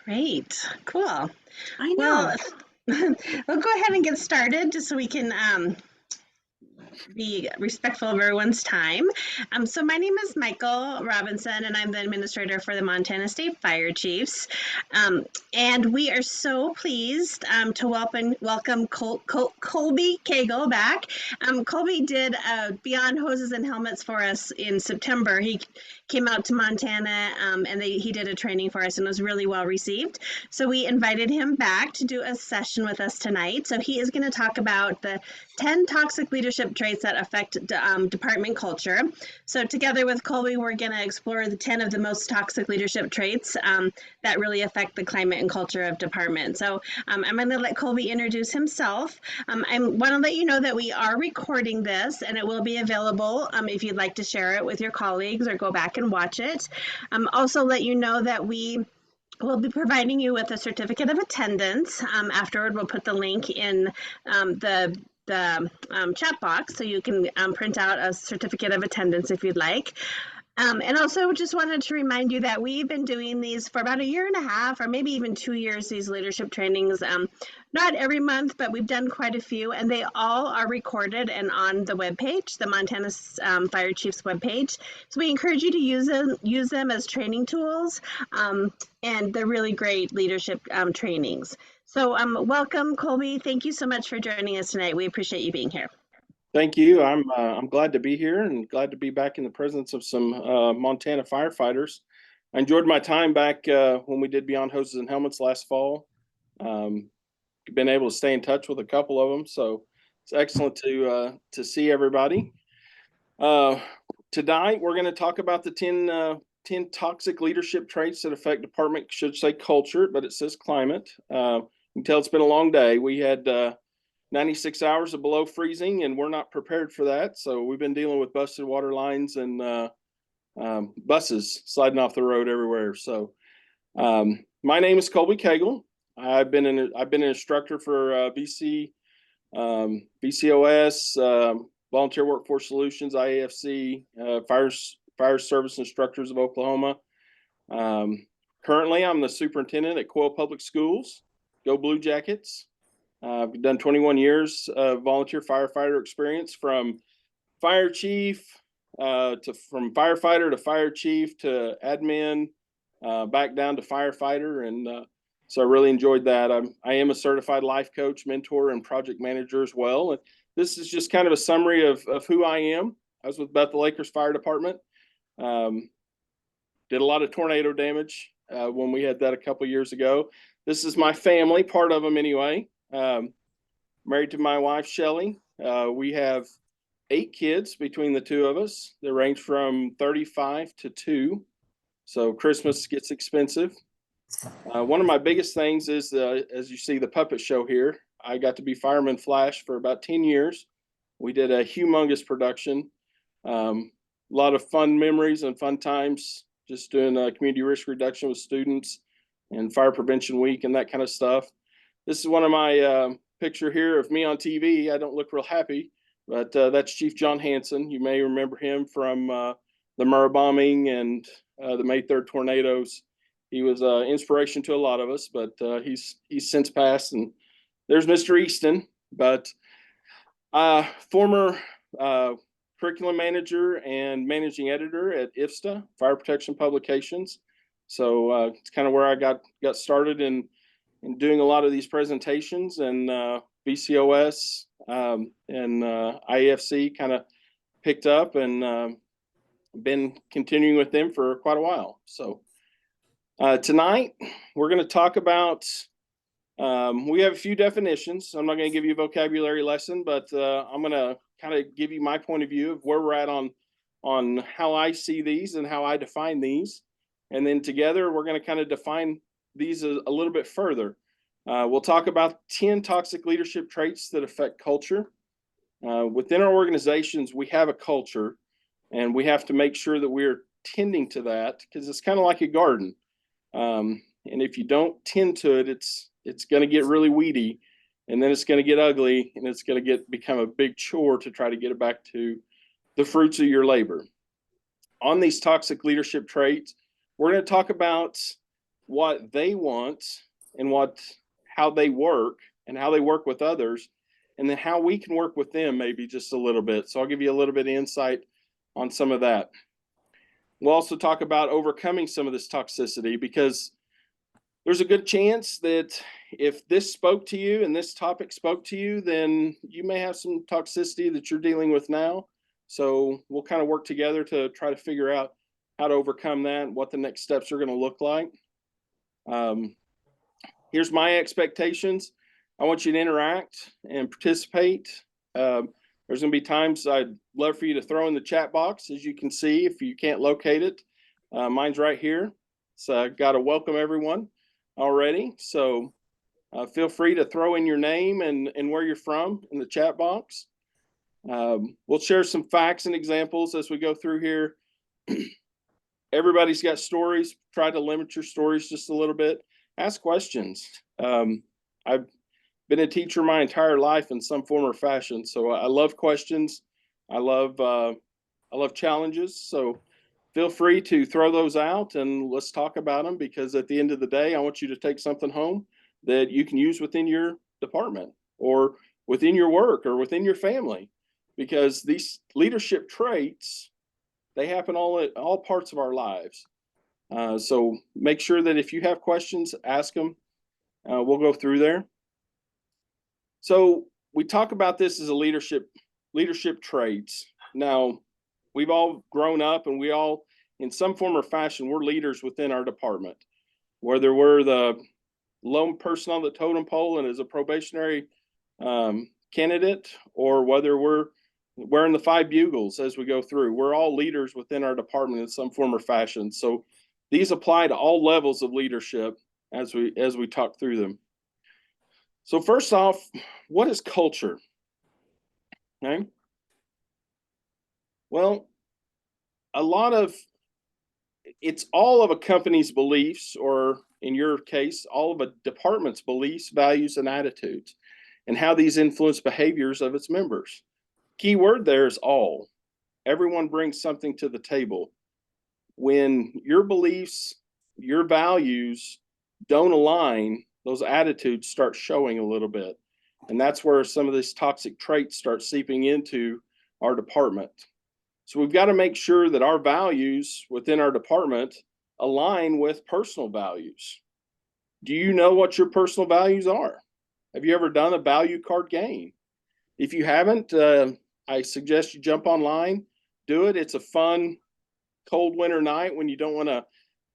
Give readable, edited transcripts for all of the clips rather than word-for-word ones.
Great. Cool. I Well, know. we'll go ahead and get started just so we can be respectful of everyone's time. So my name is Michael Robinson, and I'm the administrator for the Montana State Fire Chiefs. And we are so pleased to welcome Colby Cagle back. Colby did Beyond Hoses and Helmets for us in September. He came out to Montana and he did a training for us and was really well received. So we invited him back to do a session with us tonight. So he is going to talk about the 10 toxic leadership traits that affect department culture. So together with Colby, we're going to explore the 10 of the most toxic leadership traits that really affect the climate and culture of department. So I'm going to let Colby introduce himself. I want to let you know that we are recording this and it will be available if you'd like to share it with your colleagues or go back and watch it. Also let you know that we'll be providing you with a certificate of attendance. Afterward, we'll put the link in the chat box so you can print out a certificate of attendance if you'd like. And also just wanted to remind you that we've been doing these for about a year and a half or maybe even 2 years, these leadership trainings. Not every month, but we've done quite a few, and they all are recorded and on the webpage, the Montana Fire Chiefs webpage. So we encourage you to use them as training tools, and they're really great leadership trainings. So welcome, Colby. Thank you so much for joining us tonight. We appreciate you being here. Thank you. I'm glad to be here and glad to be back in the presence of some Montana firefighters. I enjoyed my time back when we did Beyond Hoses and Helmets last fall. Been able to stay in touch with a couple of them, so it's excellent to see everybody. Tonight we're going to talk about the 10 toxic leadership traits that affect department. Should say culture, but it says climate. You can tell it's been a long day. We had 96 hours of below freezing, and we're not prepared for that. So we've been dealing with busted water lines and buses sliding off the road everywhere. So my name is Colby Cagle. I've been an instructor for BCOS, Volunteer Workforce Solutions, IAFC, Fire Service Instructors of Oklahoma. Currently, I'm the superintendent at Coyle Public Schools. Go Blue Jackets. I've done 21 years of volunteer firefighter experience, from fire chief from firefighter to fire chief to admin, back down to firefighter, and so I really enjoyed that. I am a certified life coach, mentor, and project manager as well. And this is just kind of a summary of who I am. I was with Bethel Acres Fire Department. Did a lot of tornado damage when we had that a couple years ago. This is my family, part of them anyway. Married to my wife, Shelly. We have 8 kids between the two of us. They range from 35 to 2. So Christmas gets expensive. One of my biggest things is, as you see the puppet show here, I got to be Fireman Flash for about 10 years. We did a humongous production. A lot of fun memories and fun times just doing community risk reduction with students and fire prevention week and that kind of stuff. This is one of my picture here of me on TV. I don't look real happy, but that's Chief John Hanson. You may remember him from the Murrah bombing and the May 3rd tornadoes. He was inspiration to a lot of us, but he's since passed. And there's Mr. Easton, but former curriculum manager and managing editor at IFSTA, Fire Protection Publications. So it's kind of where I got started in doing a lot of these presentations, and BCOS and IAFC kind of picked up, and been continuing with them for quite a while. So tonight we're going to talk about, we have a few definitions. I'm not going to give you a vocabulary lesson, but I'm going to kind of give you my point of view of where we're at on how I see these and how I define these. And then together we're going to kind of define these a little bit further. We'll talk about 10 toxic leadership traits that affect culture. Within our organizations, we have a culture, and we have to make sure that we're tending to that, because it's kind of like a garden. And if you don't tend to it, it's going to get really weedy, and then it's going to get ugly, and it's going to become a big chore to try to get it back to the fruits of your labor. On these toxic leadership traits, we're going to talk about what they want and how they work and how they work with others, and then how we can work with them maybe just a little bit. So I'll give you a little bit of insight on some of that. We'll also talk about overcoming some of this toxicity, because there's a good chance that if this spoke to you and this topic spoke to you, then you may have some toxicity that you're dealing with now. So we'll kind of work together to try to figure out how to overcome that, what the next steps are going to look like. Here's my expectations. I want you to interact and participate. There's going to be times I'd love for you to throw in the chat box, as you can see, if you can't locate it. Mine's right here. So I've got to welcome everyone already. So feel free to throw in your name and where you're from in the chat box. We'll share some facts and examples as we go through here. Everybody's got stories. Try to limit your stories just a little bit. Ask questions. I've been a teacher my entire life in some form or fashion, so I love questions. I love challenges. So feel free to throw those out and let's talk about them, because at the end of the day, I want you to take something home that you can use within your department or within your work or within your family, because these leadership traits, they happen all parts of our lives. So make sure that if you have questions, ask them. We'll go through there. So we talk about this as a leadership traits. Now, we've all grown up and we all, in some form or fashion, we're leaders within our department. Whether we're the lone person on the totem pole and as a probationary candidate, or whether we're wearing the 5 bugles as we go through, we're all leaders within our department in some form or fashion. So these apply to all levels of leadership as we talk through them. So first off, what is culture? Okay. Well, it's all of a company's beliefs, or in your case, all of a department's beliefs, values, and attitudes, and how these influence behaviors of its members. Key word there is all. Everyone brings something to the table. When your beliefs, your values don't align, those attitudes start showing a little bit. And that's where some of these toxic traits start seeping into our department. So we've got to make sure that our values within our department align with personal values. Do you know what your personal values are? Have you ever done a value card game? If you haven't, I suggest you jump online, do it. It's a fun cold winter night when you don't want to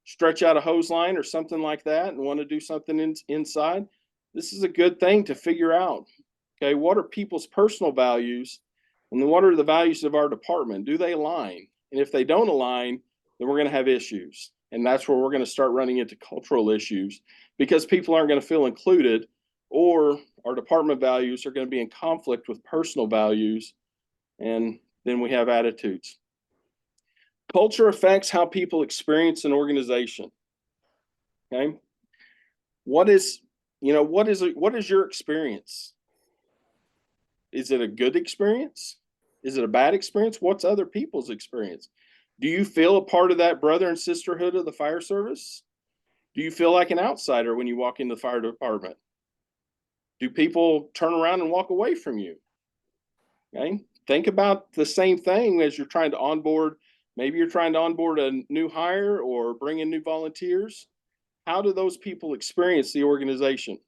stretch out a hose line or something like that and want to do something inside. This is a good thing to figure out. Okay, what are people's personal values, and then what are the values of our department? Do they align? And if they don't align, then we're going to have issues. And that's where we're going to start running into cultural issues, because people aren't going to feel included, or our department values are going to be in conflict with personal values, and then we have attitudes. Culture affects how people experience an organization. Okay, what is your experience? Is it a good experience? Is it a bad experience? What's other people's experience? Do you feel a part of that brother and sisterhood of the fire service? Do you feel like an outsider when you walk into the fire department? Do people turn around and walk away from you? Okay, think about the same thing as you're trying to onboard. Maybe you're trying to onboard a new hire or bring in new volunteers. How do those people experience the organization?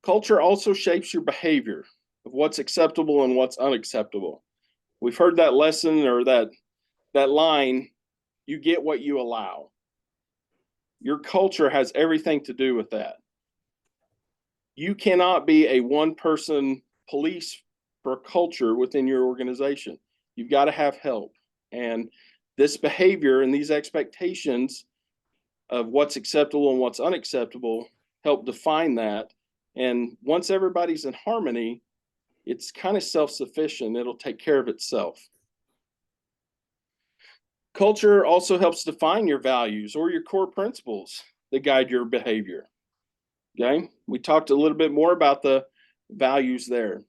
Culture also shapes your behavior of what's acceptable and what's unacceptable. We've heard that lesson, or that line, you get what you allow. Your culture has everything to do with that. You cannot be a one-person police for culture within your organization. You've got to have help. And this behavior and these expectations of what's acceptable and what's unacceptable help define that. And once everybody's in harmony, it's kind of self-sufficient. It'll take care of itself. Culture also helps define your values or your core principles that guide your behavior. Okay, we talked a little bit more about the values there.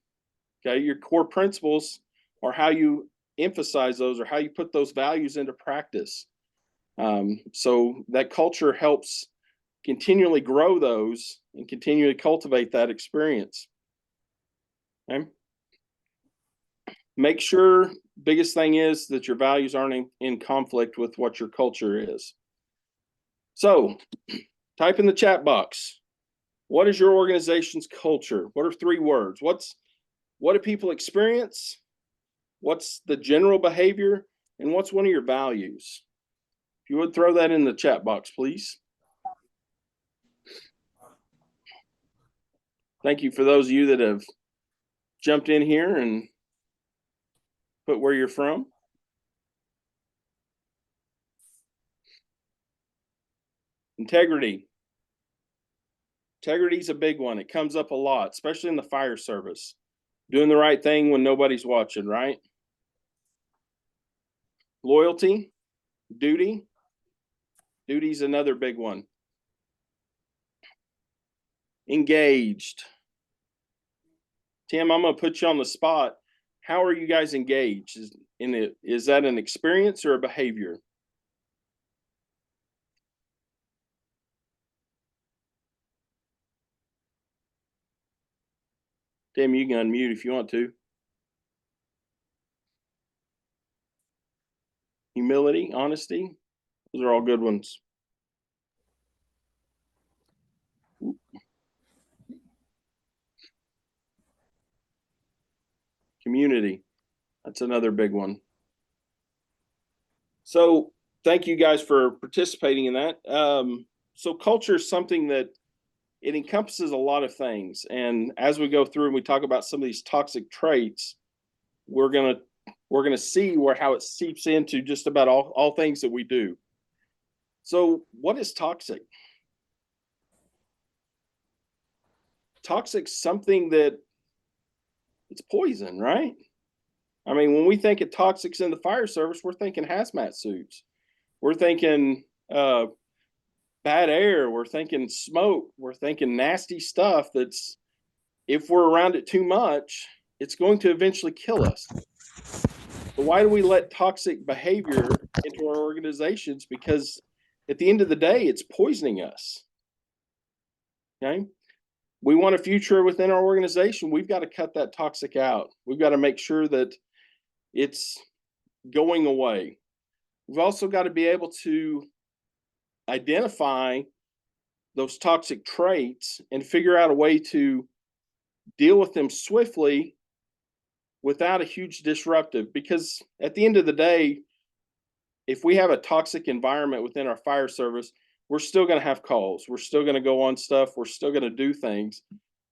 Okay, your core principles are how you emphasize those, or how you put those values into practice. So that culture helps continually grow those and continually cultivate that experience. Okay? Make sure, biggest thing is that your values aren't in conflict with what your culture is. So type in the chat box, what is your organization's culture? What are 3 words? What do people experience? What's the general behavior? And what's one of your values? If you would throw that in the chat box, please. Thank you for those of you that have jumped in here and put where you're from. Integrity. Integrity is a big one. It comes up a lot, especially in the fire service. Doing the right thing when nobody's watching, right? Loyalty, duty. Duty is another big one. Engaged. Tim, I'm going to put you on the spot. How are you guys engaged? Is that an experience or a behavior? Tim, you can unmute if you want to. Humility, honesty, those are all good ones. Community, that's another big one. So thank you guys for participating in that. So culture is something that it encompasses a lot of things. And as we go through and we talk about some of these toxic traits, we're gonna see how it seeps into just about all things that we do. So what is toxic? Toxic's something that it's poison, right? I mean, when we think of toxics in the fire service, we're thinking hazmat suits. We're thinking bad air. We're thinking smoke. We're thinking nasty stuff that's, if we're around it too much, it's going to eventually kill us. But why do we let toxic behavior into our organizations? Because at the end of the day, it's poisoning us. Okay? We want a future within our organization. We've got to cut that toxic out. We've got to make sure that it's going away. We've also got to be able to identify those toxic traits and figure out a way to deal with them swiftly without a huge disruptive. Because at the end of the day, if we have a toxic environment within our fire service, we're still going to have calls. We're still going to go on stuff. We're still going to do things.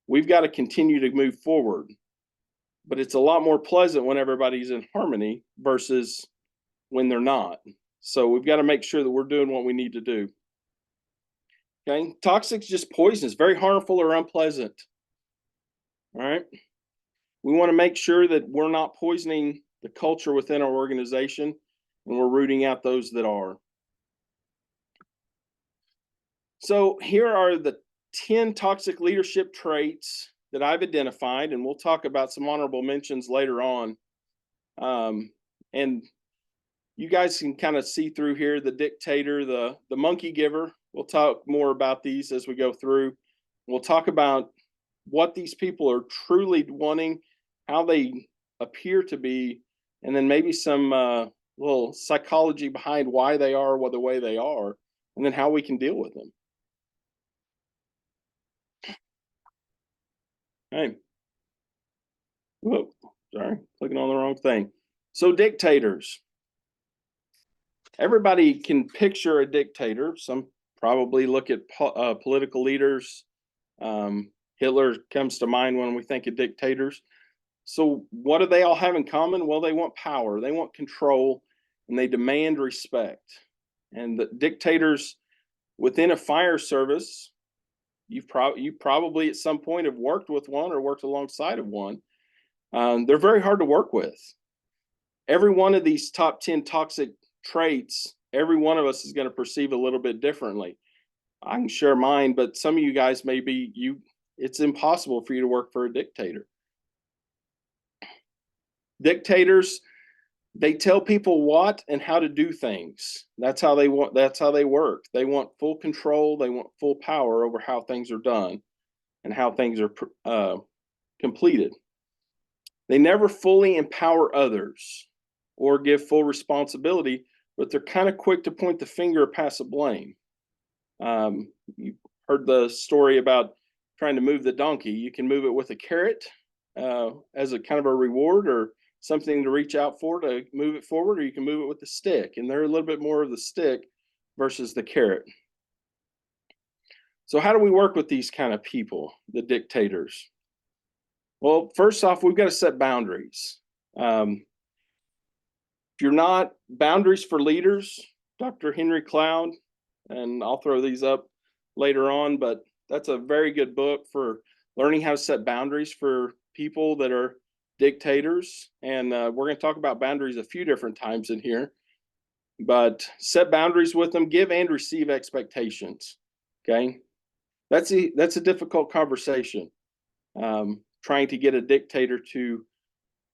We've got to continue to move forward. But it's a lot more pleasant when everybody's in harmony versus when they're not. So we've got to make sure that we're doing what we need to do. Okay, toxic's just poison. It's very harmful or unpleasant. All right. We want to make sure that we're not poisoning the culture within our organization, and we're rooting out those that are. So here are the 10 toxic leadership traits that I've identified, and we'll talk about some honorable mentions later on. And you guys can kind of see through here the dictator, the monkey giver. We'll talk more about these as we go through. We'll talk about what these people are truly wanting, how they appear to be, and then maybe some little psychology behind why they are the way they are, and then how we can deal with them. Hey. Whoa, sorry, clicking on the wrong thing. So dictators. Everybody can picture a dictator. Some probably look at political leaders. Hitler comes to mind when we think of dictators. So what do they all have in common? Well, they want power, they want control, and they demand respect. And the dictators within a fire service, you probably at some point have worked with one or worked alongside of one. They're very hard to work with. Every one of these top 10 toxic traits, every one of us is going to perceive a little bit differently. I can share mine, but some of you guys it's impossible for you to work for a dictator. Dictators, They tell people what and how to do things. That's how they want. That's how they work. They want full control. They want full power over how things are done and how things are completed. They never fully empower others or give full responsibility, but they're kind of quick to point the finger or pass the blame. You heard the story about trying to move the donkey. You can move it with a carrot as a kind of a reward or something to reach out for to move it forward, or you can move it with a stick. And they're a little bit more of the stick versus the carrot. So, how do we work with these kind of people, the dictators? Well, first off, we've got to set boundaries. If you're not, boundaries for leaders, Dr. Henry Cloud, and I'll throw these up later on, but that's a very good book for learning how to set boundaries for people that are dictators. And we're going to talk about boundaries a few different times in here, but set boundaries with them, give and receive expectations. Okay. That's a difficult conversation. Trying to get a dictator to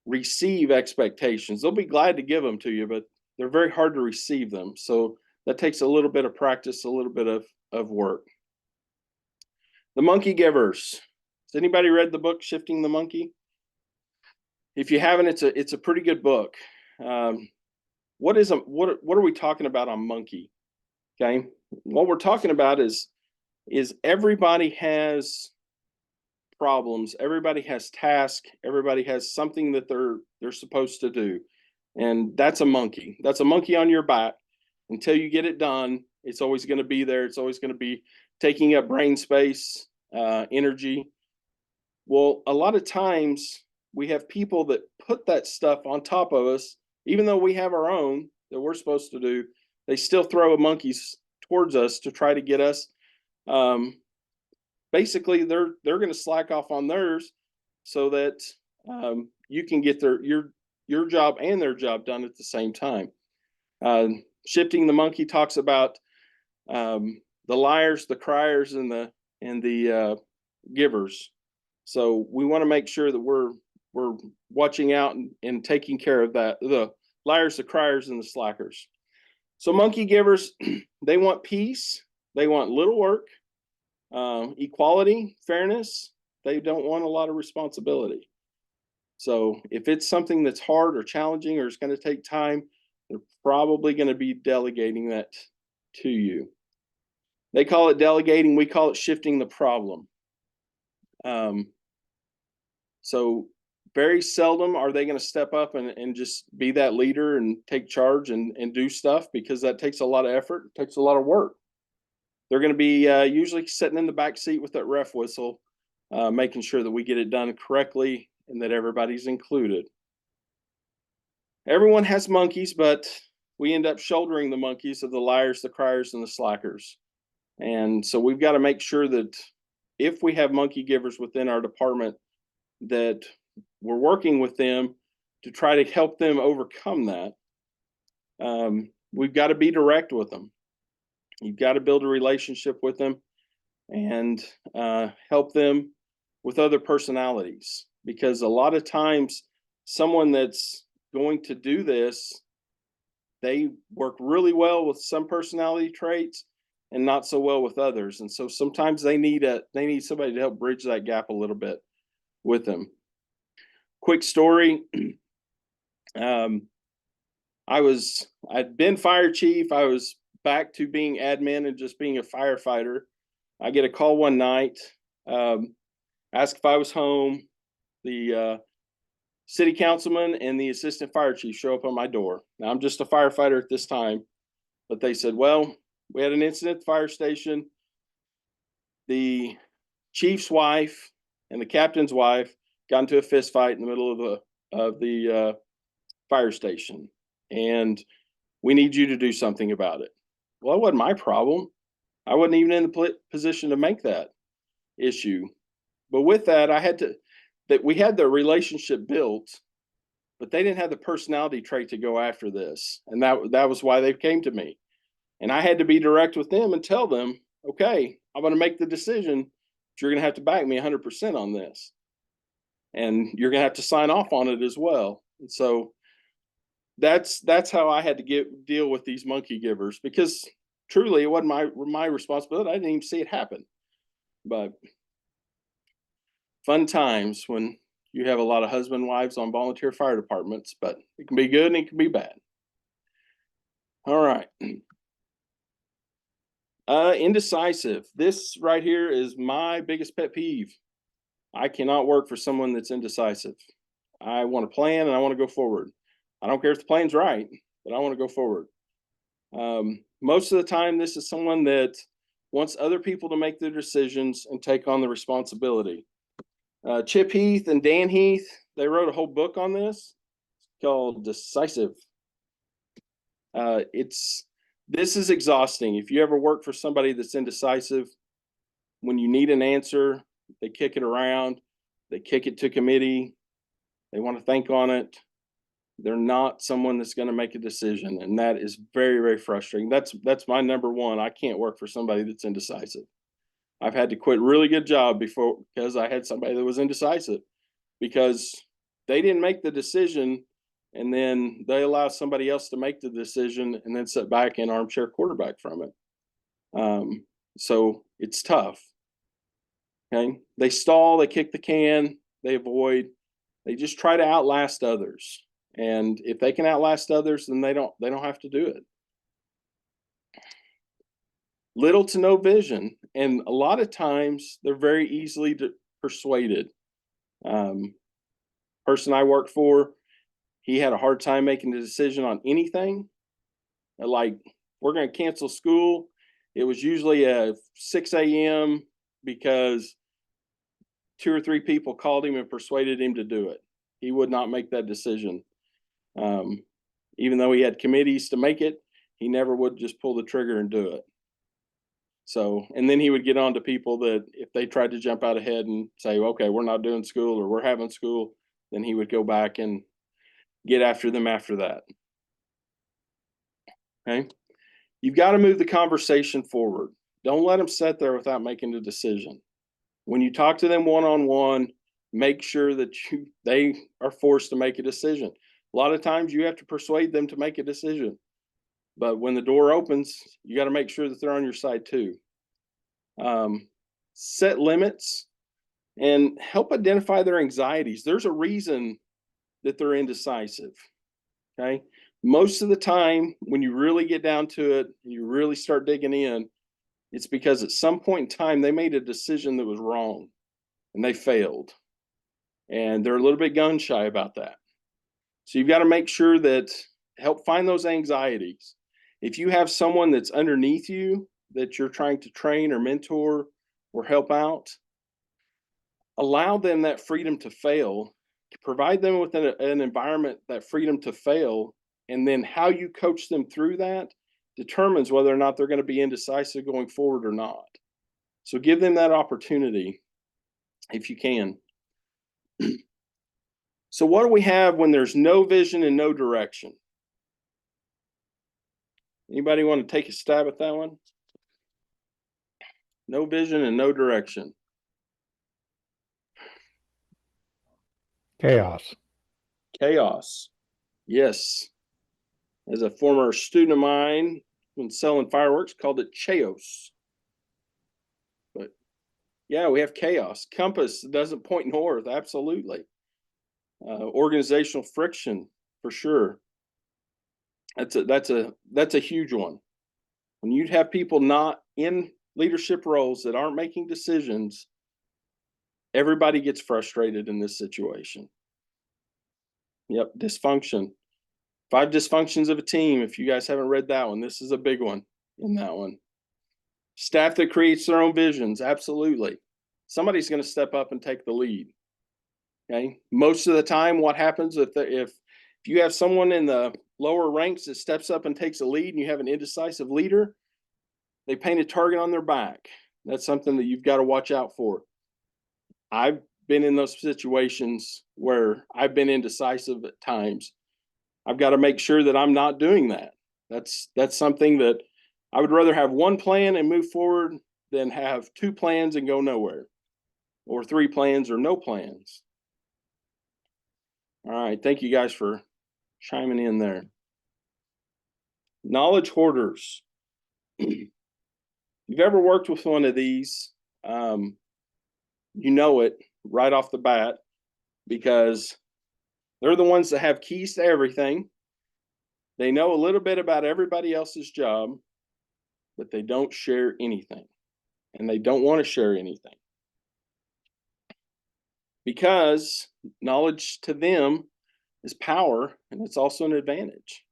receive expectations. They'll be glad to give them to you, but they're very hard to receive them. So that takes a little bit of practice, a little bit of work. The monkey givers. Has anybody read the book Shifting the Monkey? If you haven't, it's a pretty good book. What are we talking about on monkey? Okay, what we're talking about is everybody has problems, everybody has tasks, everybody has something that they're supposed to do, and that's a monkey. That's a monkey on your back. Until you get it done, it's always going to be there. It's always going to be taking up brain space, energy. Well, a lot of times we have people that put that stuff on top of us, even though we have our own that we're supposed to do. They still throw monkeys towards us to try to get us. Basically, they're going to slack off on theirs so that you can get your job and their job done at the same time. Shifting the Monkey talks about the liars, the criers, and the givers. So we want to make sure that we're watching out and taking care of that, the liars, the criers, and the slackers. So monkey givers, they want peace, they want little work, equality, fairness. They don't want a lot of responsibility. So if it's something that's hard or challenging or it's going to take time, they're probably going to be delegating that to you. They call it delegating. We call it shifting the problem. So very seldom are they going to step up and just be that leader and take charge and do stuff, because that takes a lot of effort. It takes a lot of work. They're going to be usually sitting in the back seat with that ref whistle, making sure that we get it done correctly and that everybody's included. Everyone has monkeys, but we end up shouldering the monkeys of the liars, the criers, and the slackers. And so we've got to make sure that if we have monkey givers within our department, that we're working with them to try to help them overcome that. We've got to be direct with them. You've got to build a relationship with them and help them with other personalities, because a lot of times someone that's going to do this, they work really well with some personality traits and not so well with others. And so sometimes they need somebody to help bridge that gap a little bit with them. Quick story. I'd been fire chief. I was back to being admin and just being a firefighter. I get a call one night, ask if I was home. The city councilman and the assistant fire chief show up on my door. Now, I'm just a firefighter at this time, but they said, well, we had an incident at the fire station. The chief's wife and the captain's wife got into a fist fight in the middle of the fire station, and we need you to do something about it. Well, it wasn't my problem. I wasn't even in the position to make that issue. But with that, we had the relationship built, but they didn't have the personality trait to go after this. And that was why they came to me. And I had to be direct with them and tell them, okay, I'm going to make the decision, but you're going to have to back me 100% on this. And you're going to have to sign off on it as well. And so that's how I had to deal with these monkey givers, because truly it wasn't my responsibility. I didn't even see it happen. But fun times when you have a lot of husband and wives on volunteer fire departments, but it can be good and it can be bad. All right. Indecisive. This right here is my biggest pet peeve. I cannot work for someone that's indecisive. I want to plan and I want to go forward. I don't care if the plan's right, but I want to go forward. Most of the time, this is someone that wants other people to make their decisions and take on the responsibility. Chip Heath and Dan Heath, they wrote a whole book on this called Decisive. This is exhausting. If you ever work for somebody that's indecisive, when you need an answer, they kick it around, they kick it to committee, they want to think on it. They're not someone that's going to make a decision, and that is very, very frustrating. That's my number one. I can't work for somebody that's indecisive. I've had to quit a really good job before because I had somebody that was indecisive, because they didn't make the decision, and then they allow somebody else to make the decision and then sit back and armchair quarterback from it. So it's tough. Okay, they stall, they kick the can, they avoid, they just try to outlast others. And if they can outlast others, then they don't have to do it. Little to no vision, and a lot of times they're very easily persuaded. Person I worked for, he had a hard time making a decision on anything. Like, we're going to cancel school. It was usually at 6 a.m. because 2 or 3 people called him and persuaded him to do it. He would not make that decision. Even though he had committees to make it, he never would just pull the trigger and do it. So, and then he would get on to people that if they tried to jump out ahead and say, okay, we're not doing school or we're having school, then he would go back and get after them after that. Okay. You've got to move the conversation forward. Don't let them sit there without making a decision. When you talk to them one-on-one, make sure that they are forced to make a decision. A lot of times you have to persuade them to make a decision. But when the door opens, you got to make sure that they're on your side too. Set limits and help identify their anxieties. There's a reason that they're indecisive. Okay. Most of the time, when you really get down to it, you really start digging in, it's because at some point in time, they made a decision that was wrong and they failed. And they're a little bit gun shy about that. So you've got to make sure that help find those anxieties. If you have someone that's underneath you that you're trying to train or mentor or help out, allow them that freedom to fail, provide them with an environment, that freedom to fail, and then how you coach them through that determines whether or not they're going to be indecisive going forward or not. So give them that opportunity if you can. So what do we have when there's no vision and no direction? Anybody want to take a stab at that one? No vision and no direction. Chaos. Chaos. Yes. As a former student of mine, when selling fireworks, called it chaos. But yeah, we have chaos. Compass doesn't point north. Absolutely. Organizational friction, for sure. That's a huge one. When you have people not in leadership roles that aren't making decisions, everybody gets frustrated in this situation. Yep, dysfunction. 5 dysfunctions of a team. If you guys haven't read that one, this is a big one in that one. Staff that creates their own visions. Absolutely. Somebody's going to step up and take the lead. Okay. Most of the time, what happens if you have someone in the lower ranks that steps up and takes a lead and you have an indecisive leader, they paint a target on their back. That's something that you've got to watch out for. I've been in those situations where I've been indecisive at times. I've got to make sure that I'm not doing that. That's something that I would rather have one plan and move forward than have 2 plans and go nowhere, or 3 plans or no plans. All right. Thank you guys for chiming in there. Knowledge hoarders. You've ever worked with one of these, you know it right off the bat because they're the ones that have keys to everything. They know a little bit about everybody else's job, but they don't share anything. And they don't want to share anything. Because knowledge to them is power, and it's also an advantage.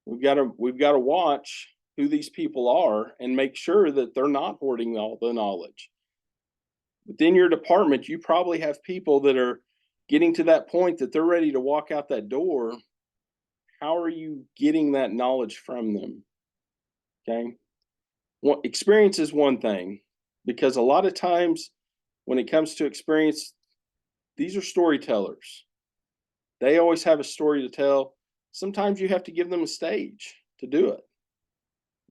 We've got to watch who these people are and make sure that they're not hoarding all the knowledge. Within your department, you probably have people that are getting to that point that they're ready to walk out that door. How are you getting that knowledge from them? Okay. Well, experience is one thing, because a lot of times when it comes to experience, these are storytellers. They always have a story to tell. Sometimes you have to give them a stage to do it.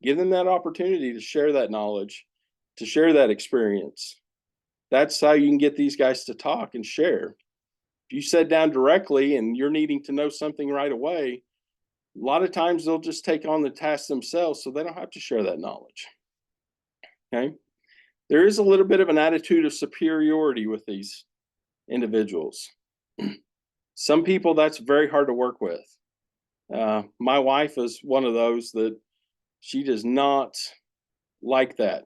Give them that opportunity to share that knowledge, to share that experience. That's how you can get these guys to talk and share. If you sit down directly and you're needing to know something right away, a lot of times they'll just take on the task themselves, so they don't have to share that knowledge. Okay. There is a little bit of an attitude of superiority with these individuals. Some people, that's very hard to work with. My wife is one of those that she does not like that.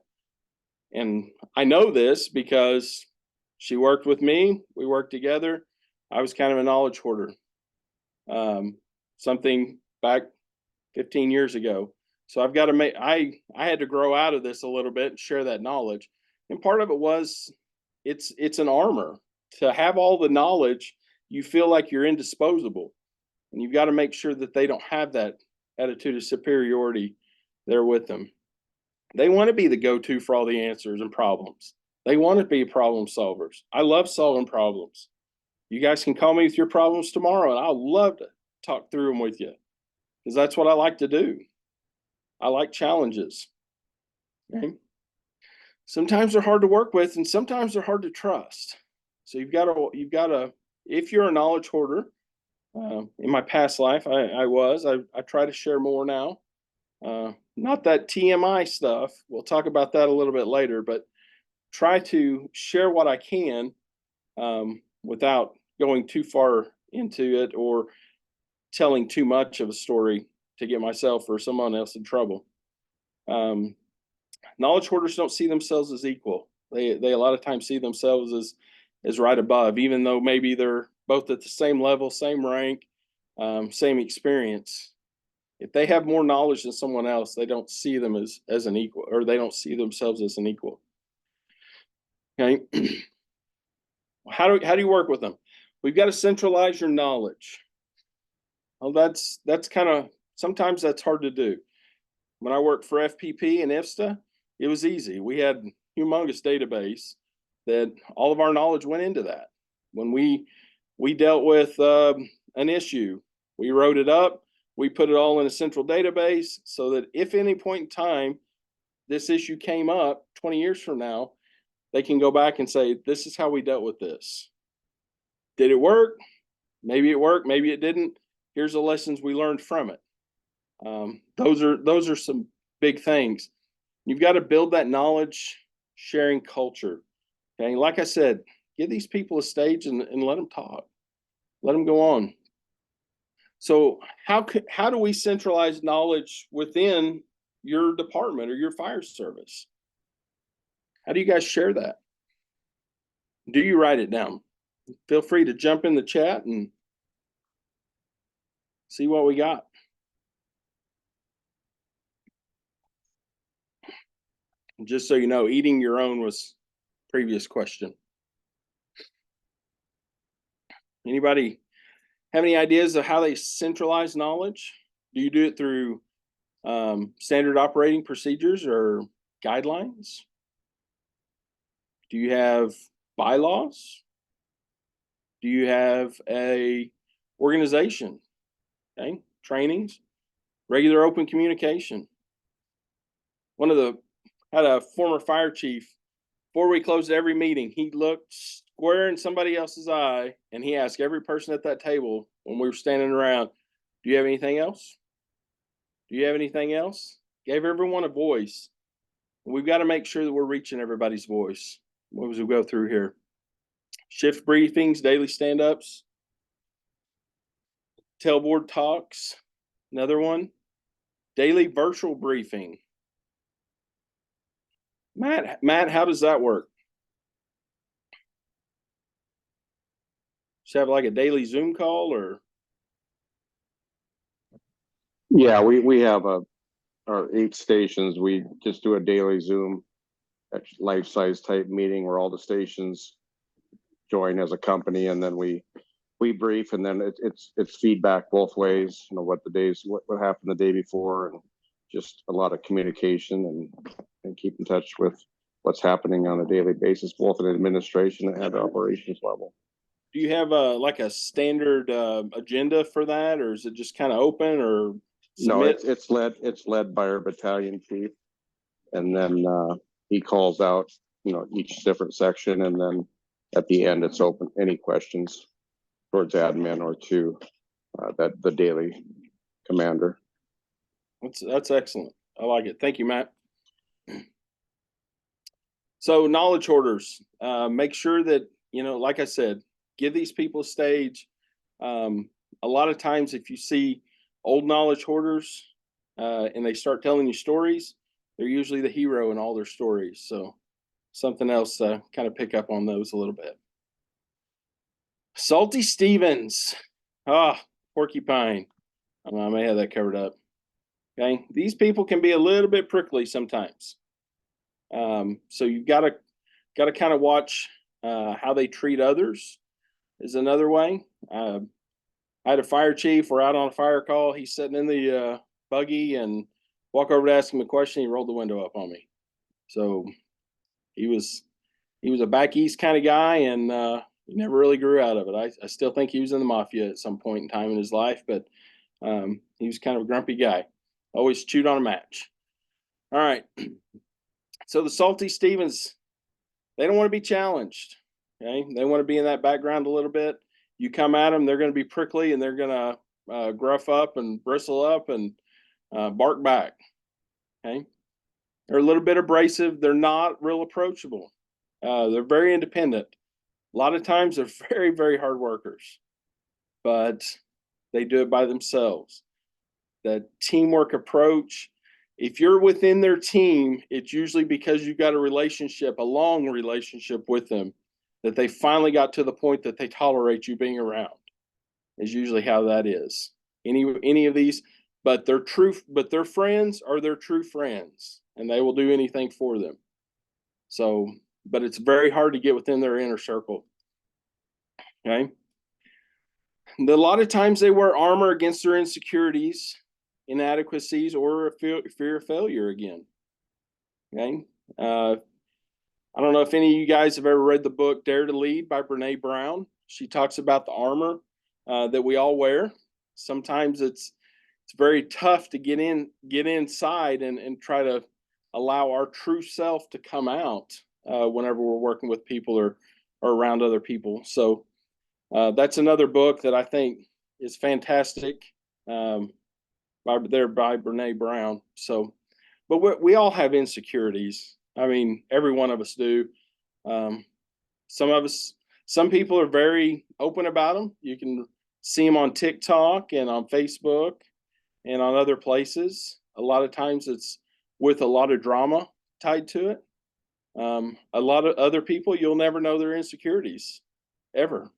And I know this because she worked with me. We worked together. I was kind of a knowledge hoarder. Something back 15 years ago. So I've got to make, I had to grow out of this a little bit and share that knowledge. And part of it was it's an armor. To have all the knowledge, you feel like you're indisposable. And you've got to make sure that they don't have that attitude of superiority there with them. They want to be the go-to for all the answers and problems. They want to be problem solvers. I love solving problems. You guys can call me with your problems tomorrow, and I'll love to talk through them with you, because that's what I like to do. I like challenges. Okay? Sometimes they're hard to work with, and sometimes they're hard to trust. So you've got to, if you're a knowledge hoarder, in my past life, I try to share more now. Not that TMI stuff. We'll talk about that a little bit later, but try to share what I can without going too far into it or telling too much of a story to get myself or someone else in trouble. Knowledge hoarders don't see themselves as equal. They a lot of times see themselves as right above, even though maybe they're both at the same level, same rank, same experience. If they have more knowledge than someone else, they don't see them as an equal, or they don't see themselves as an equal. Okay. How do you work with them? We've got to centralize your knowledge. Well, that's kind of, sometimes that's hard to do. When I worked for FPP and IFSTA, it was easy. We had a humongous database that all of our knowledge went into that. When we dealt with an issue, we wrote it up, we put it all in a central database so that if any point in time this issue came up 20 years from now, they can go back and say, this is how we dealt with this. Did it work? Maybe it worked, maybe it didn't. Here's the lessons we learned from it. Those are some big things. You've got to build that knowledge sharing culture. Okay, like I said, give these people a stage and let them talk. Let them go on. So how do we centralize knowledge within your department or your fire service? How do you guys share that? Do you write it down? Feel free to jump in the chat and see what we got. Just so you know, eating your own was previous question. Anybody have any ideas of how they centralize knowledge? Do you do it through standard operating procedures or guidelines? Do you have bylaws? Do you have a organization? Okay, trainings, regular open communication. Had a former fire chief, before we closed every meeting, he looked square in somebody else's eye and he asked every person at that table when we were standing around, Do you have anything else? Do you have anything else? Gave everyone a voice. We've got to make sure that we're reaching everybody's voice as we go through here. Shift briefings, daily stand-ups, tailboard talks, another one. Daily virtual briefing. Matt, how does that work? Should have like a daily Zoom call or? Yeah, we have our 8 stations. We just do a daily Zoom life-size type meeting where all the stations join as a company, and then we brief, and then it's feedback both ways. You know, what happened the day before, and just a lot of communication and keep in touch with what's happening on a daily basis, both at administration and operations level. Do you have a standard agenda for that, or is it just kind of open or? Submit? No, it's led by our battalion chief, and then he calls out, each different section, and then at the end it's open any questions towards admin or to that the daily commander. That's excellent. I like it. Thank you, Matt. So knowledge hoarders, make sure that, like I said, give these people a stage. A lot of times if you see old knowledge hoarders and they start telling you stories, they're usually the hero in all their stories. So something else, kind of pick up on those a little bit. Salty Stevens. Porcupine. I may have that covered up. Okay. These people can be a little bit prickly sometimes. So you've got to kind of watch how they treat others is another way. I had a fire chief. We're out on a fire call. He's sitting in the buggy and walk over to ask him a question. He rolled the window up on me. So he was a back east kind of guy, and he never really grew out of it. I still think he was in the mafia at some point in time in his life, but he was kind of a grumpy guy. Always chewed on a match. All right. So the Salty Stevens, they don't want to be challenged. Okay. They want to be in that background a little bit. You come at them, they're going to be prickly, and they're going to gruff up and bristle up and bark back. Okay. They're a little bit abrasive. They're not real approachable. They're very independent. A lot of times they're very, very hard workers, but they do it by themselves. The teamwork approach, if you're within their team, it's usually because you've got a long relationship with them, that they finally got to the point that they tolerate you being around, is usually how that is. Any of these, but their friends are their true friends, and they will do anything for them. So, but it's very hard to get within their inner circle. Okay. And a lot of times they wear armor against their insecurities, inadequacies, or fear of failure again. Okay. I don't know if any of you guys have ever read the book Dare to Lead by Brene Brown. She talks about the armor that we all wear. Sometimes it's very tough to get inside and try to allow our true self to come out whenever we're working with people or around other people. So that's another book that I think is fantastic by Brene Brown. So, but we all have insecurities. I mean, every one of us do. Some people are very open about them. You can see them on TikTok and on Facebook and on other places. A lot of times it's with a lot of drama tied to it. A lot of other people, you'll never know their insecurities ever.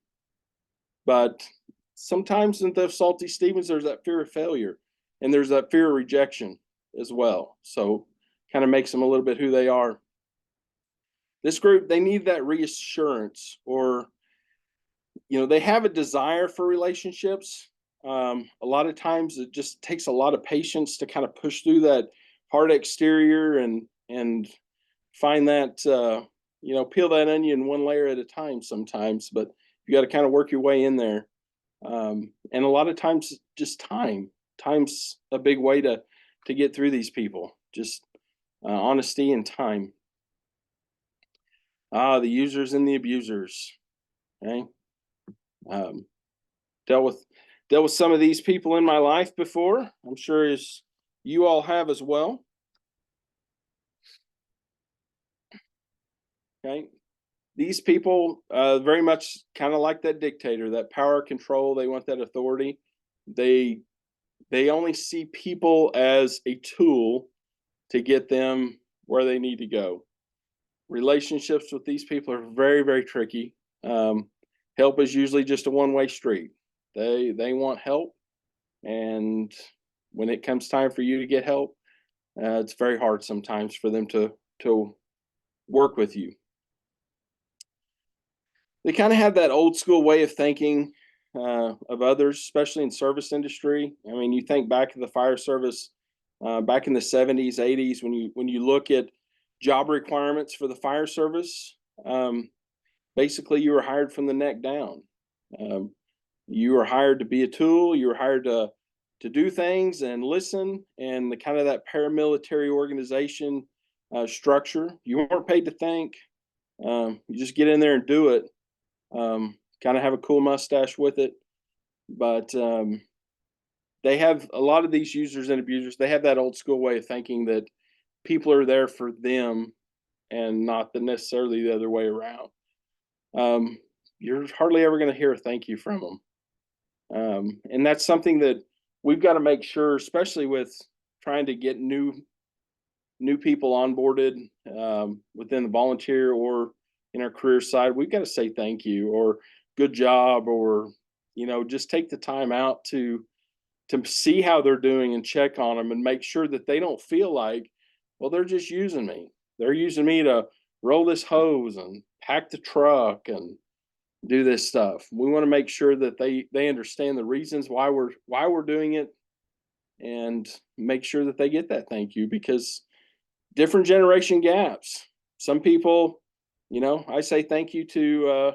But sometimes in the Salty Stevens, there's that fear of failure, and there's that fear of rejection as well. So kind of makes them a little bit who they are. This group, they need that reassurance, or, they have a desire for relationships. A lot of times it just takes a lot of patience to kind of push through that hard exterior and find that, peel that onion one layer at a time sometimes, but you got to kind of work your way in there. And a lot of times just time's a big way to get through these people, just honesty and time. The users and the abusers. Okay. dealt with some of these people in my life before. I'm sure as you all have as well. Okay. These people very much kind of like that dictator, that power control. They want that authority. They only see people as a tool to get them where they need to go. Relationships with these people are very, very tricky. Help is usually just a one-way street. They want help, and when it comes time for you to get help, it's very hard sometimes for them to work with you. They kind of have that old school way of thinking of others, especially in service industry. I mean, you think back to the fire service back in the 70s, 80s, when you look at job requirements for the fire service, basically you were hired from the neck down. You were hired to be a tool. You were hired to do things and listen, and the kind of that paramilitary organization structure. You weren't paid to think. You just get in there and do it. Kind of have a cool mustache with it, but they have a lot of these users and abusers. They have that old school way of thinking that people are there for them and not necessarily the other way around. You're hardly ever going to hear a thank you from them, and that's something that we've got to make sure, especially with trying to get new people onboarded within the volunteer or in our career side. We've got to say thank you or good job, or just take the time out to see how they're doing and check on them and make sure that they don't feel like, well, they're just using me. They're using me to roll this hose and pack the truck and do this stuff. We want to make sure that they understand the reasons why we're doing it, and make sure that they get that thank you, because different generation gaps. Some people, I say thank you to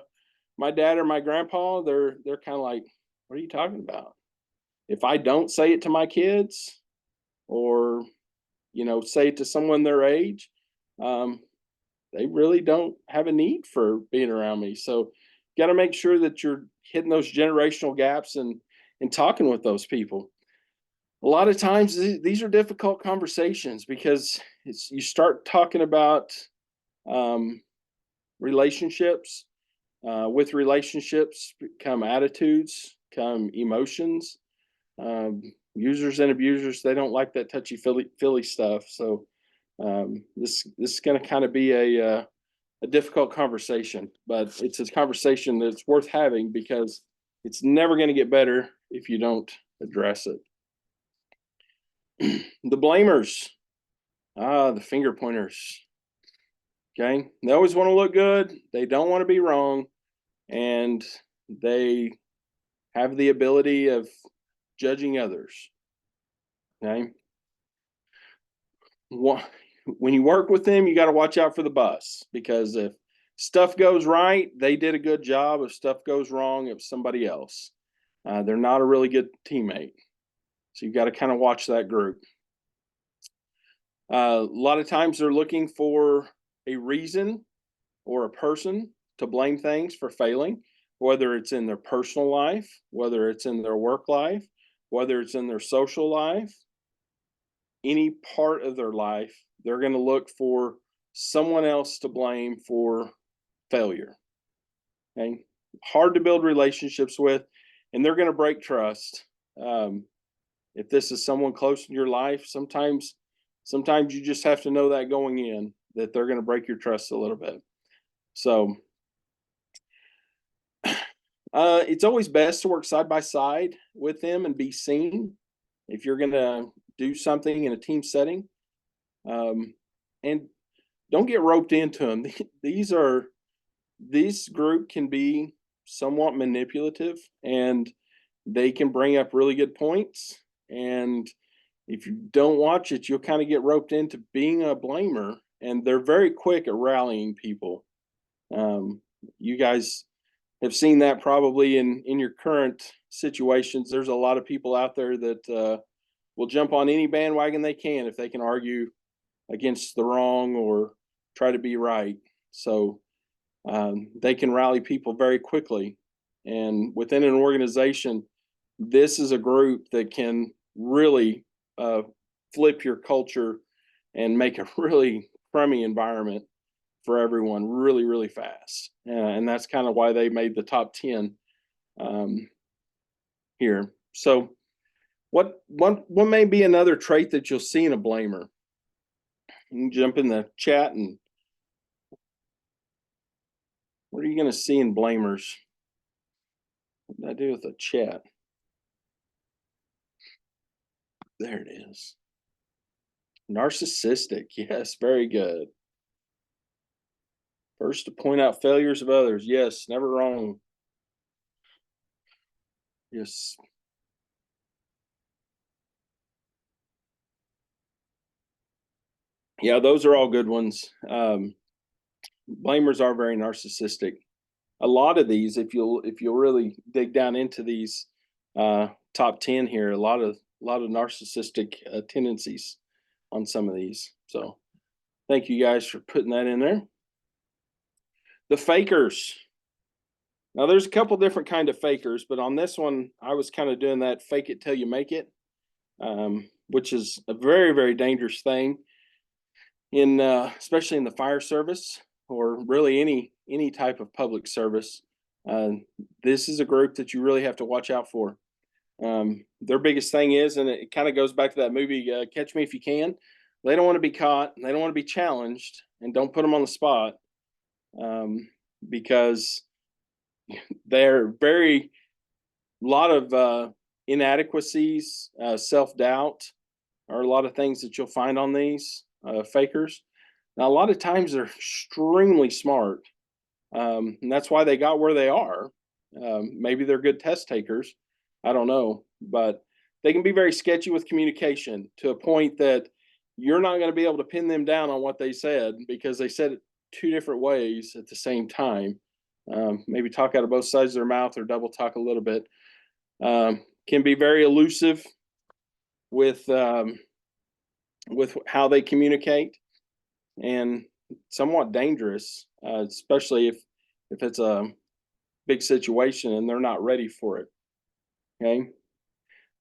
my dad or my grandpa. They're kind of like, what are you talking about? If I don't say it to my kids, or say it to someone their age, they really don't have a need for being around me. So got to make sure that you're hitting those generational gaps and talking with those people. A lot of times these are difficult conversations, because you start talking about relationships. With relationships come attitudes, come emotions. Users and abusers, they don't like that touchy feely stuff. So this is going to kind of be a difficult conversation, but it's a conversation that's worth having, because it's never going to get better if you don't address it. The blamers, the finger pointers. Okay, they always want to look good. They don't want to be wrong, and they have the ability of judging others. Okay, when you work with them, you got to watch out for the bus, because if stuff goes right, they did a good job. If stuff goes wrong, it was somebody else. They're not a really good teammate. So you've got to kind of watch that group. A lot of times they're looking for a reason or a person to blame things for failing, whether it's in their personal life, whether it's in their work life, whether it's in their social life, any part of their life. They're going to look for someone else to blame for failure. Okay, hard to build relationships with, and they're going to break trust. If this is someone close in your life, sometimes you just have to know that going in, that they're going to break your trust a little bit. So it's always best to work side by side with them and be seen if you're going to do something in a team setting. And don't get roped into them. This group can be somewhat manipulative, and they can bring up really good points. And if you don't watch it, you'll kind of get roped into being a blamer, and they're very quick at rallying people. You guys have seen that probably in your current situations. There's a lot of people out there that will jump on any bandwagon they can if they can argue against the wrong or try to be right. So they can rally people very quickly. And within an organization, this is a group that can really flip your culture and make a really crummy environment for everyone really, really fast. And that's kind of why they made the top 10 here. So what may be another trait that you'll see in a blamer? You can jump in the chat, and what are you going to see in blamers? What did I do with the chat? There it is. Narcissistic. Yes, very good. First to point out failures of others. Yes, never wrong. Yes. Yeah, those are all good ones. Blamers are very narcissistic. A lot of these, if you'll really dig down into these top 10 here, a lot of narcissistic tendencies on some of these. So thank you guys for putting that in there. The fakers. Now there's a couple different kind of fakers, but on this one, I was kind of doing that fake it till you make it, which is a very, very dangerous thing in especially in the fire service, or really any type of public service. This is a group that you really have to watch out for. Their biggest thing is, and it kind of goes back to that movie, Catch Me If You Can. They don't want to be caught, and they don't want to be challenged, and don't put them on the spot, because they're a lot of inadequacies, self-doubt, are a lot of things that you'll find on these fakers. Now, a lot of times they're extremely smart, and that's why they got where they are. Maybe they're good test takers. I don't know, but they can be very sketchy with communication to a point that you're not going to be able to pin them down on what they said, because they said it two different ways at the same time. Maybe talk out of both sides of their mouth, or double talk a little bit. Can be very elusive with how they communicate, and somewhat dangerous, especially if it's a big situation and they're not ready for it. Okay.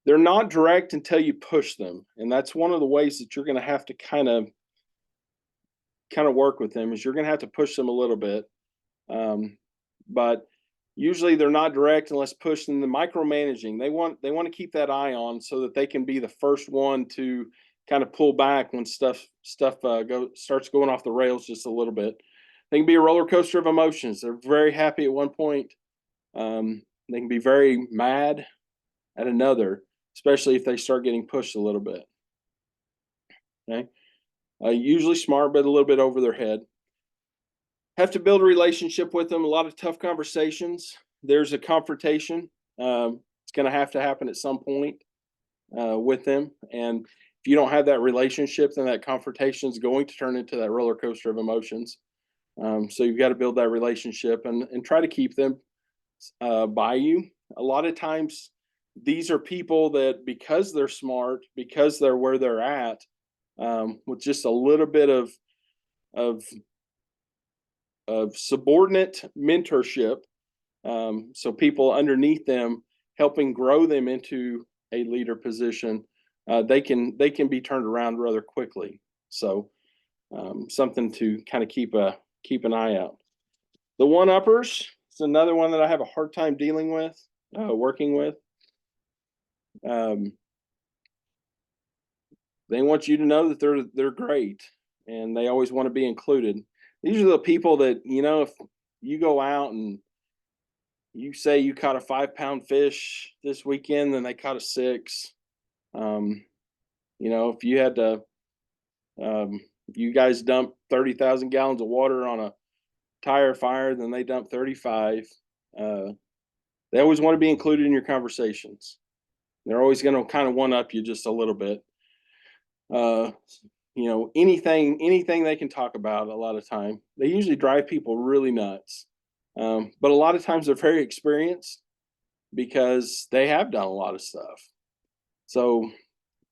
They're not direct until you push them. And that's one of the ways that you're going to have to kind of work with them, is you're going to have to push them a little bit. But usually they're not direct unless pushed. In the micromanaging, they want to keep that eye on, so that they can be the first one to kind of pull back when stuff starts going off the rails just a little bit. They can be a roller coaster of emotions. They're very happy at one point. They can be very mad at another, especially if they start getting pushed a little bit. Okay. Usually smart, but a little bit over their head. Have to build a relationship with them. A lot of tough conversations. There's a confrontation. It's going to happen at some point with them. And if you don't have that relationship, then that confrontation is going to turn into that roller coaster of emotions. So you've got to build that relationship and try to keep them by you. A lot of times, these are people that, because they're smart, because they're where they're at, with just a little bit of subordinate mentorship, so people underneath them helping grow them into a leader position, they can be turned around rather quickly. So something to kind of keep an eye out. The one-uppers is another one that I have a hard time dealing with, working with. They want you to know that they're great, and they always want to be included. These are the people that, if you go out and you say you caught a 5-pound fish this weekend, then they caught a 6. If you had to, you guys dump 30,000 gallons of water on a tire fire, then they dump 35. They always want to be included in your conversations. They're always going to kind of one up you just a little bit. Anything they can talk about, a lot of time. They usually drive people really nuts. But a lot of times they're very experienced, because they have done a lot of stuff. So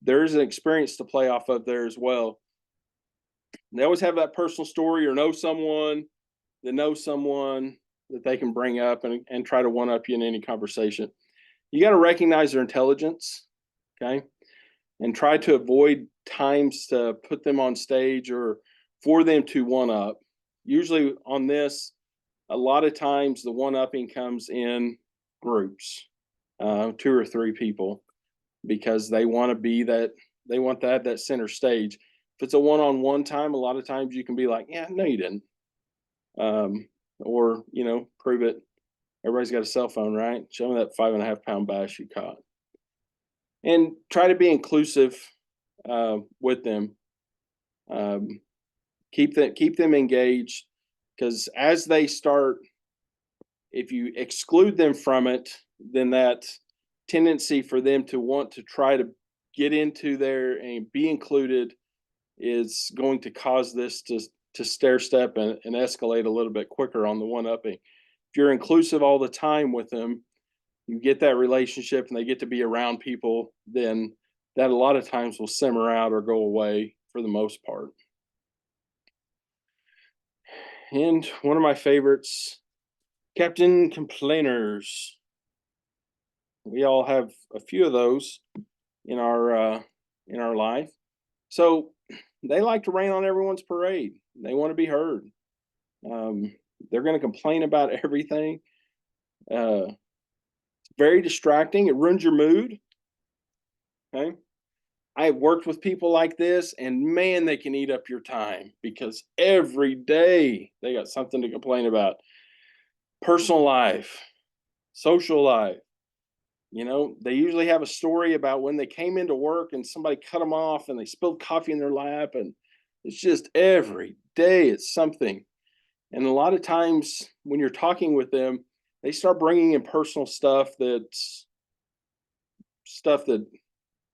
there's an experience to play off of there as well. They always have that personal story, or know someone that knows someone that they can bring up and try to one up you in any conversation. you got to recognize their intelligence, okay, and try to avoid times to put them on stage or for them to one up. Usually on this, a lot of times the one upping comes in groups, 2 or 3 people, because they want to be that, they want that center stage. If it's a one-on-one time, a lot of times you can be like, yeah, no, you didn't. Or, prove it. Everybody's got a cell phone, right? Show me that 5.5-pound bass you caught. And try to be inclusive with them. Keep them engaged, because as they start, if you exclude them from it, then that tendency for them to want to try to get into there and be included is going to cause this to stair step and escalate a little bit quicker on the one upping. If you're inclusive all the time with them, you get that relationship and they get to be around people, then that a lot of times will simmer out or go away for the most part. And one of my favorites, Captain Complainers. We all have a few of those in our life. So they like to rain on everyone's parade. They want to be heard. They're going to complain about everything. It's very distracting. It ruins your mood. Okay. I have worked with people like this, and man, they can eat up your time, because every day they got something to complain about. Personal life, social life. They usually have a story about when they came into work and somebody cut them off and they spilled coffee in their lap, and it's just every day it's something. And a lot of times when you're talking with them, they start bringing in personal stuff that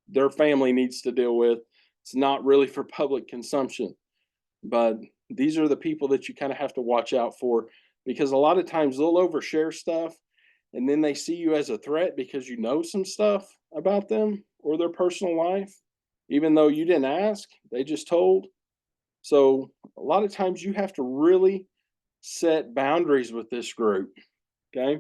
their family needs to deal with. It's not really for public consumption, but these are the people that you kind of have to watch out for, because a lot of times they'll overshare stuff, and then they see you as a threat because you know some stuff about them or their personal life, even though you didn't ask, they just told. So a lot of times you have to really set boundaries with this group. Okay.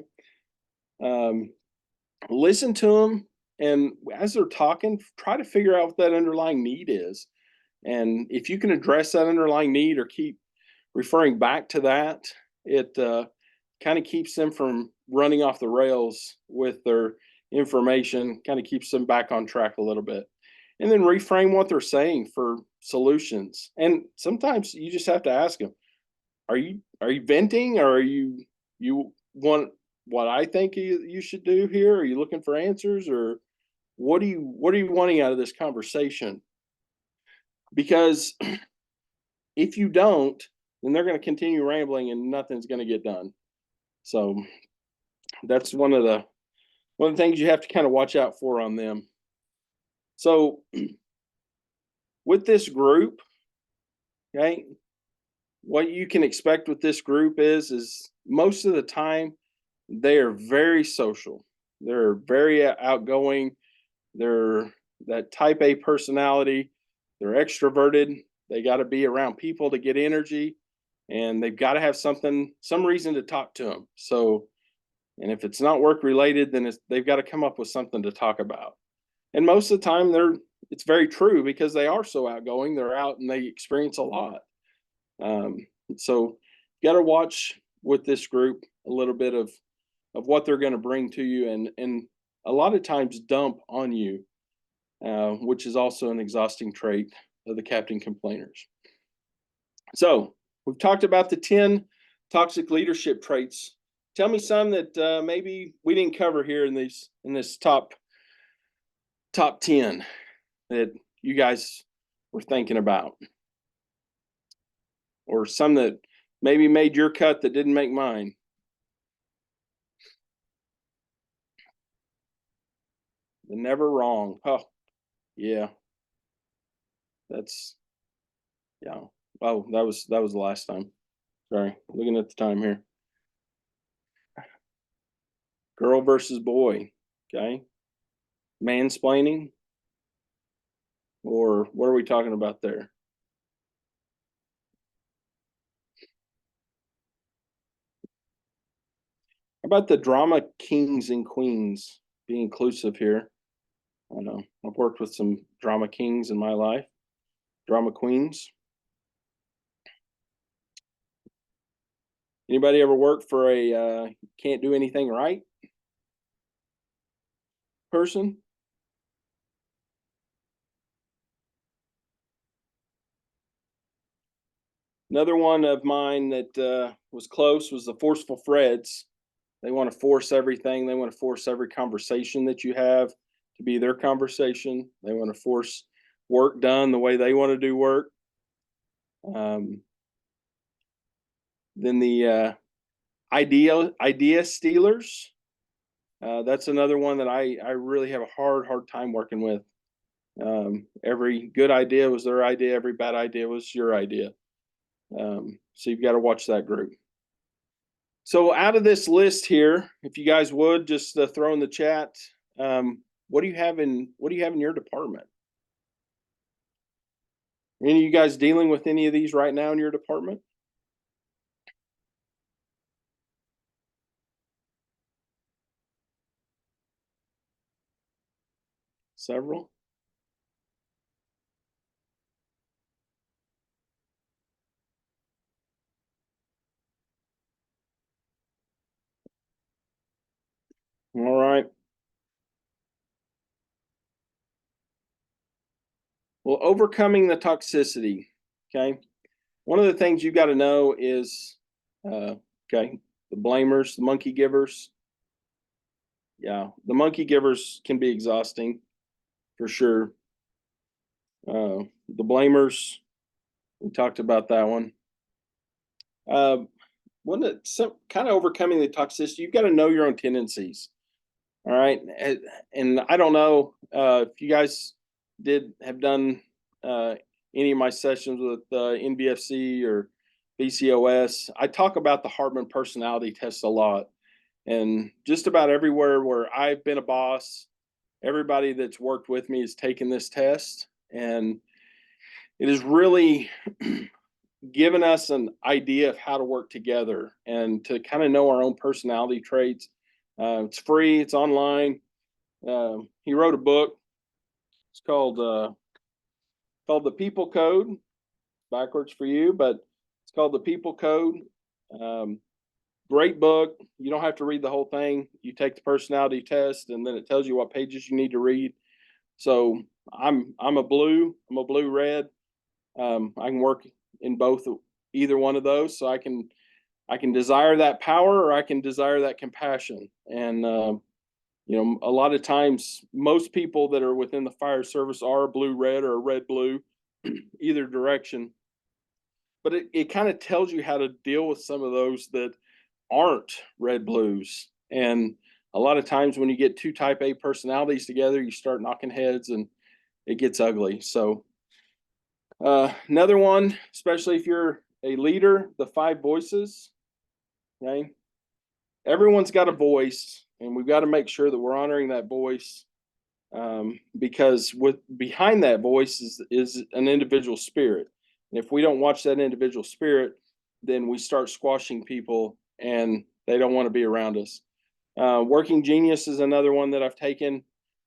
Listen to them, and as they're talking, try to figure out what that underlying need is. And if you can address that underlying need or keep referring back to that, it kind of keeps them from running off the rails with their information, kind of keeps them back on track a little bit. And then reframe what they're saying for solutions. And sometimes you just have to ask them, are you venting, or are you want what I think you should do here? Are you looking for answers, or what are you wanting out of this conversation? Because if you don't, then they're going to continue rambling and nothing's going to get done. So that's one of the things you have to kind of watch out for on them. So with this group, okay, what you can expect with this group is most of the time they are very social. They're very outgoing. They're that type A personality. They're extroverted. They got to be around people to get energy, and they've got to have some reason to talk to them. So, and if it's not work related, then they've got to come up with something to talk about. And most of the time it's very true, because they are so outgoing. They're out and they experience a lot. So you got to watch with this group a little bit of what they're going to bring to you, and a lot of times dump on you, which is also an exhausting trait of the Captain Complainers. So we've talked about the 10 toxic leadership traits. Tell me some that maybe we didn't cover here in this top 10 that you guys were thinking about, or some that maybe made your cut that didn't make mine. The never wrong. Oh, yeah. That's, yeah. Oh, that was the last time. Sorry, looking at the time here. Girl versus boy. Okay. Mansplaining. Or what are we talking about there? How about the drama kings and queens? be inclusive here. I know I've worked with some drama kings in my life, drama queens. Anybody ever worked for a can't do anything right person? Another one of mine that was close was the forceful Freds. They want to force everything. They want to force every conversation that you have to be their conversation. They want to force work done the way they want to do work. Then the idea stealers. That's another one that I really have a hard time working with. Every good idea was their idea. Every bad idea was your idea. So you've got to watch that group. So out of this list here, if you guys would just throw in the chat, what do you have in your department? Any of you guys dealing with any of these right now in your department? Several. All right. Well, overcoming the toxicity. Okay. One of the things you got to know is, okay, the blamers, the monkey givers. Yeah, the monkey givers can be exhausting for sure. The blamers, we talked about that one. One that kind of overcoming the toxicity, you've got to know your own tendencies. All right. And I don't know if you guys have done any of my sessions with NBFC or BCOS. I talk about the Hartman personality test a lot. And just about everywhere where I've been a boss, everybody that's worked with me has taken this test. And it has really given us an idea of how to work together and to kind of know our own personality traits. It's free. It's online. He wrote a book. It's called The People Code. Backwards for you, but it's called The People Code. Great book. You don't have to read the whole thing. You take the personality test, and then it tells you what pages you need to read. So I'm a blue. I'm a blue red. I can work in either one of those. So I can desire that power, or I can desire that compassion. And a lot of times, most people that are within the fire service are blue red or red blue, either direction. But it kind of tells you how to deal with some of those that aren't red blues. And a lot of times when you get two type A personalities together, you start knocking heads and it gets ugly. So another one, especially if you're a leader, the 5 voices. Okay. Everyone's got a voice, and we've got to make sure that we're honoring that voice, because behind that voice is an individual spirit. And if we don't watch that individual spirit, then we start squashing people and they don't want to be around us. Working genius is another one that I've taken.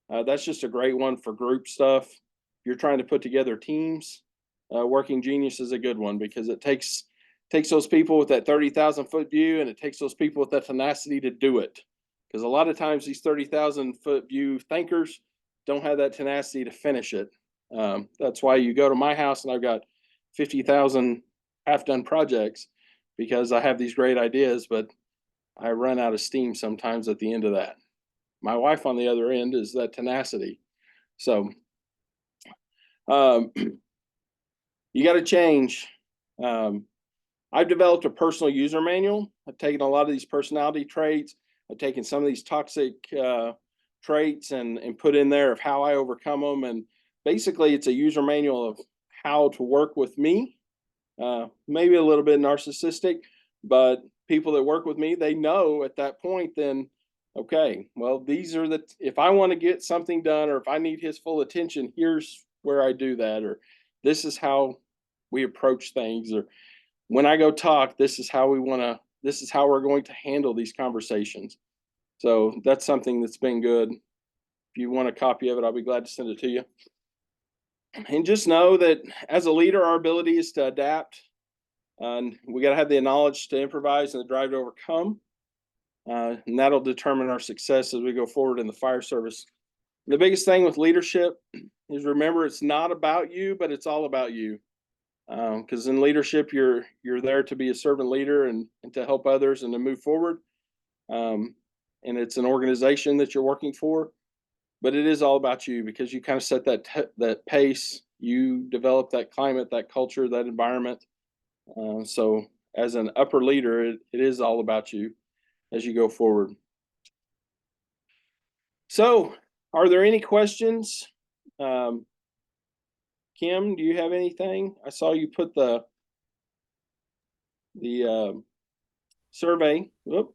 That's just a great one for group stuff. If you're trying to put together teams, working genius is a good one, because it takes those people with that 30,000 foot view, and it takes those people with that tenacity to do it. Because a lot of times these 30,000 foot view thinkers don't have that tenacity to finish it. That's why you go to my house and I've got 50,000 half-done projects, because I have these great ideas, but I run out of steam sometimes at the end of that. My wife on the other end is that tenacity. So you got to change. I've developed a personal user manual. I've taken a lot of these personality traits. I've taken some of these toxic traits and put in there of how I overcome them. And basically it's a user manual of how to work with me. Maybe a little bit narcissistic, but people that work with me, they know at that point, then, okay, well, if I want to get something done, or if I need his full attention, here's where I do that, or this is how we approach things, or when I go talk, this is how we're going to handle these conversations. So that's something that's been good. If you want a copy of it, I'll be glad to send it to you. And just know that as a leader, our ability is to adapt. And we got to have the knowledge to improvise and the drive to overcome. And that'll determine our success as we go forward in the fire service. The biggest thing with leadership is remember it's not about you, but it's all about you. Because in leadership, you're there to be a servant leader and to help others and to move forward. And it's an organization that you're working for, but it is all about you because you kind of set that pace. You develop that climate, that culture, that environment. So as an upper leader, it is all about you as you go forward. So are there any questions? Kim, do you have anything? I saw you put the survey. Whoop.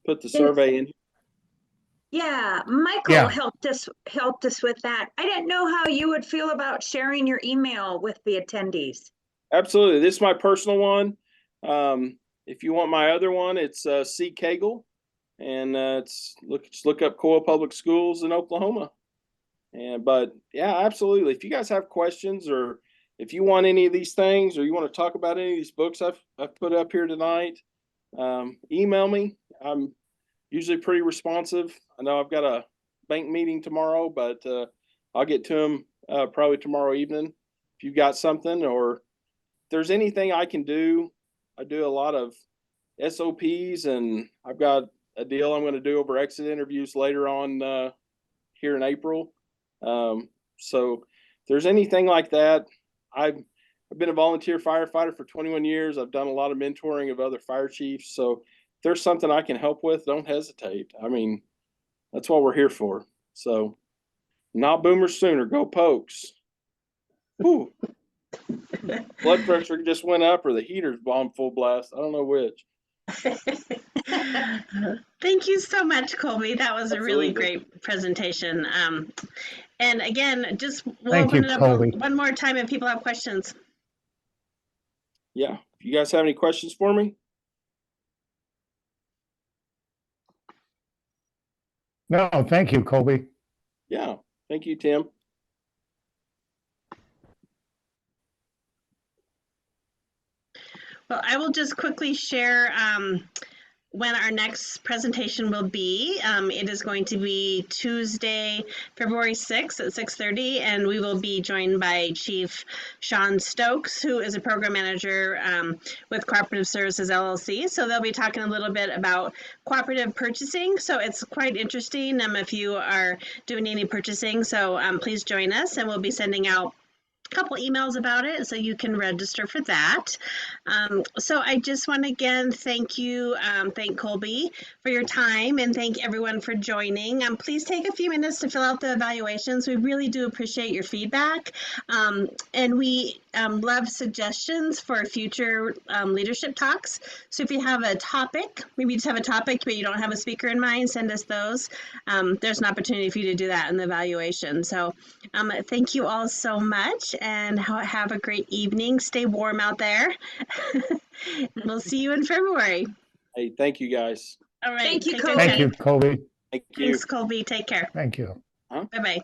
Put the survey in. Yeah, Michael helped us with that. I didn't know how you would feel about sharing your email with the attendees. Absolutely. This is my personal one. If you want my other one, it's C Cagle, and just look up Coyle Public Schools in Oklahoma. But yeah, absolutely. If you guys have questions, or if you want any of these things, or you want to talk about any of these books I've put up here tonight, email me. I'm usually pretty responsive. I know I've got a bank meeting tomorrow, but I'll get to them probably tomorrow evening. If you've got something, or if there's anything I can do, I do a lot of SOPs, and I've got a deal I'm going to do over exit interviews later on here in April. So if there's anything like that, I've been a volunteer firefighter for 21 years. I've done a lot of mentoring of other fire chiefs. So if there's something I can help with, don't hesitate. I mean, that's what we're here for. So not boomers sooner, go Pokes. Whew. Blood pressure just went up, or the heater's bombed full blast. I don't know which. Thank you so much, Colby. That was Absolutely. a really great presentation. And again, we'll Thank open you, it up Colby. one more time if people have questions. Yeah. If you guys have any questions for me? No, thank you, Colby. Yeah. Thank you, Tim. Well, I will just quickly share when our next presentation will be. It is going to be Tuesday, February 6th at 6:30, and we will be joined by Chief Sean Stokes, who is a program manager with Cooperative Services LLC. So they'll be talking a little bit about cooperative purchasing. So it's quite interesting if you are doing any purchasing. So please join us, and we'll be sending out couple emails about it, so you can register for that. So I just want to again thank Colby for your time, and thank everyone for joining. Please take a few minutes to fill out the evaluations. We really do appreciate your feedback, and we love suggestions for future leadership talks. So if you have a topic, maybe you just have a topic but you don't have a speaker in mind, send us those. There's an opportunity for you to do that in the evaluation. So thank you all so much, and have a great evening. Stay warm out there. We'll see you in February. Hey, thank you guys. All right. Thank you, take Colby. care. Thank you, Colby. Thank you. Thanks, Colby. Take care. Thank you. Bye-bye.